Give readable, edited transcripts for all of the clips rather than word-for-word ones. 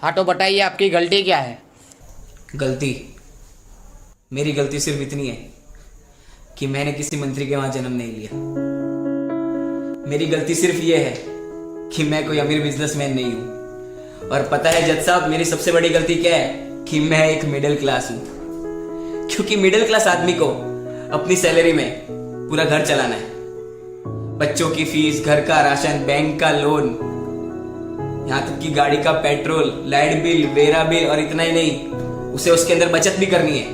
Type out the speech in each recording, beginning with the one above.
हाँ तो बताइए आपकी गलती क्या है। गलती, मेरी गलती सिर्फ इतनी है कि मैंने किसी मंत्री के वहां जन्म नहीं लिया। मेरी गलती सिर्फ ये है कि मैं कोई अमीर बिजनेसमैन नहीं हूं। और पता है जज साहब, मेरी सबसे बड़ी गलती क्या है कि मैं एक मिडिल क्लास हूं। क्योंकि मिडिल क्लास आदमी को अपनी सैलरी में पूरा घर चलाना है। बच्चों की फीस, घर का राशन, बैंक का लोन, यहां तक कि गाड़ी का petrol, light bill, vera bill, और इतना ही नहीं, उसे उसके अंदर बचत भी करनी है।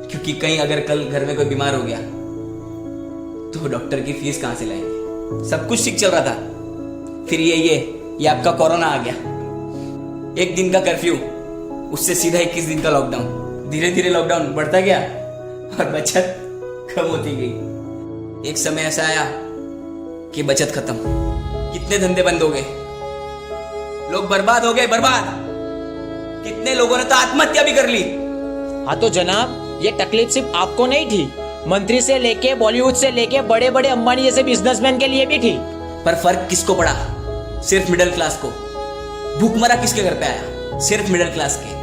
क्योंकि कहीं अगर कल घर में कोई बीमार हो गया तो डॉक्टर की फीस कहां से लाएंगे। सब कुछ ठीक चल रहा था, फिर ये आपका कोरोना आ गया। 1 दिन का कर्फ्यू, उससे सीधा 21 दिन का लॉकडाउन। धीरे धीरे लॉकडाउन बढ़ता गया और बचत कम होती गई। एक समय ऐसा आया कि बचत खत्म, कितने धंधे बंद हो गए, लोग बर्बाद हो गए, बर्बाद। कितने लोगों ने तो आत्महत्या भी कर ली। हाँ तो जनाब, ये तकलीफ सिर्फ आपको नहीं थी, मंत्री से लेके बॉलीवुड से लेके बड़े बड़े अंबानी जैसे बिजनेसमैन के लिए भी थी। पर फर्क किसको पड़ा? सिर्फ मिडिल क्लास को। भूखमरा किसके घर पे आया? सिर्फ मिडिल क्लास के।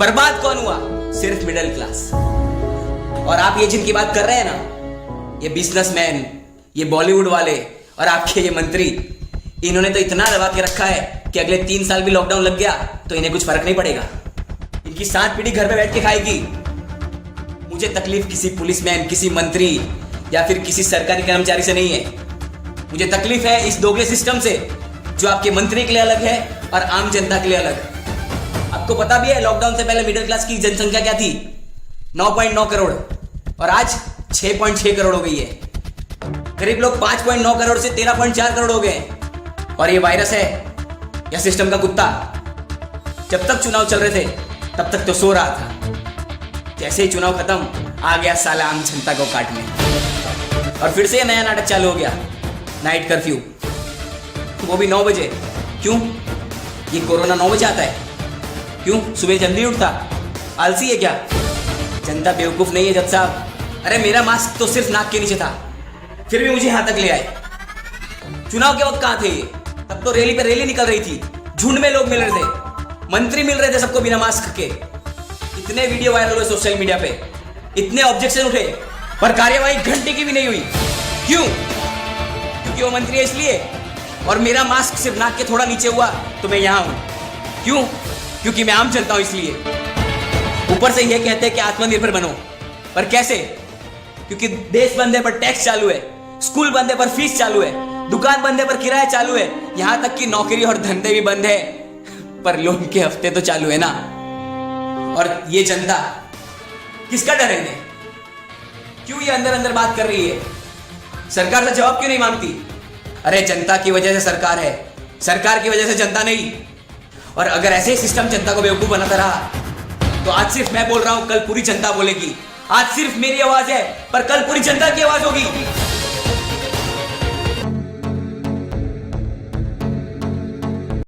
बर्बाद कौन हुआ? सिर्फ मिडिल क्लास। और आप ये जिनकी बात कर रहे हैं ना, ये बिजनेसमैन, ये बॉलीवुड वाले और आपके ये मंत्री, इन्होंने तो इतना दबा के रखा है कि अगले 3 साल भी लॉकडाउन लग गया तो इन्हें कुछ फर्क नहीं पड़ेगा। इनकी 7 पीढ़ी घर पे बैठ के खाएगी। मुझे तकलीफ किसी पुलिसमैन, किसी मंत्री या फिर किसी सरकारी कर्मचारी से नहीं है। मुझे तकलीफ है इस दोगले सिस्टम से, जो आपके मंत्री के लिए अलग है और आम जनता के लिए अलग। आपको पता भी है लॉकडाउन से पहले मिडिल क्लास की जनसंख्या क्या थी? 9.9 करोड़, और आज 6.6 करोड़ हो गई है। गरीब लोग 5.9 करोड़ से 13.4 करोड़ हो गए। और ये वायरस है या सिस्टम का कुत्ता? जब तक चुनाव चल रहे थे तब तक तो सो रहा था। जैसे ही चुनाव खत्म, आ गया साला आम जनता को काटने। और फिर से नया नाटक चालू हो गया, नाइट कर्फ्यू, वो भी 9 बजे। क्यों? ये कोरोना 9 बजे आता है? क्यों? सुबह जल्दी उठता? आलसी है क्या? जनता बेवकूफ नहीं है जज साहब। अरे मेरा मास्क तो सिर्फ नाक के नीचे था, फिर भी मुझे यहां तक ले आए। चुनाव के वक्त कहां थे ये? तब तो रैली पे रैली निकल रही थी, झुंड में लोग मिल रहे थे, मंत्री मिल रहे थे सबको बिना मास्क के। इतने वीडियो वायरल हुए सोशल मीडिया पे, इतने ऑब्जेक्शन उठे, पर कार्यवाही घंटे की भी नहीं हुई। क्यों? क्योंकि वो मंत्री है इसलिए। और मेरा मास्क सिर्फ नाक के थोड़ा नीचे हुआ तो मैं यहां हूं। क्यों? क्योंकि मैं आम चलता हूं इसलिए। ऊपर से ये कहते हैं कि आत्मनिर्भर बनो, पर कैसे? क्योंकि देश बंद है पर टैक्स चालू है, स्कूल बंद है पर फीस चालू है, दुकान बंद है पर किराया चालू है, यहां तक कि नौकरी और धंधे भी बंद है पर लोन के हफ्ते तो चालू है ना। और ये जनता, किसका डर है इन्हें? क्यों ये अंदर अंदर बात कर रही है? सरकार से जवाब क्यों नहीं मांगती? अरे जनता की वजह से सरकार है, सरकार की वजह से जनता नहीं। और अगर ऐसे ही सिस्टम जनता को बेवकूफ बनाता रहा तो आज सिर्फ मैं बोल रहा हूं, कल पूरी जनता बोलेगी। आज सिर्फ मेरी आवाज है पर कल पूरी जनता की आवाज होगी।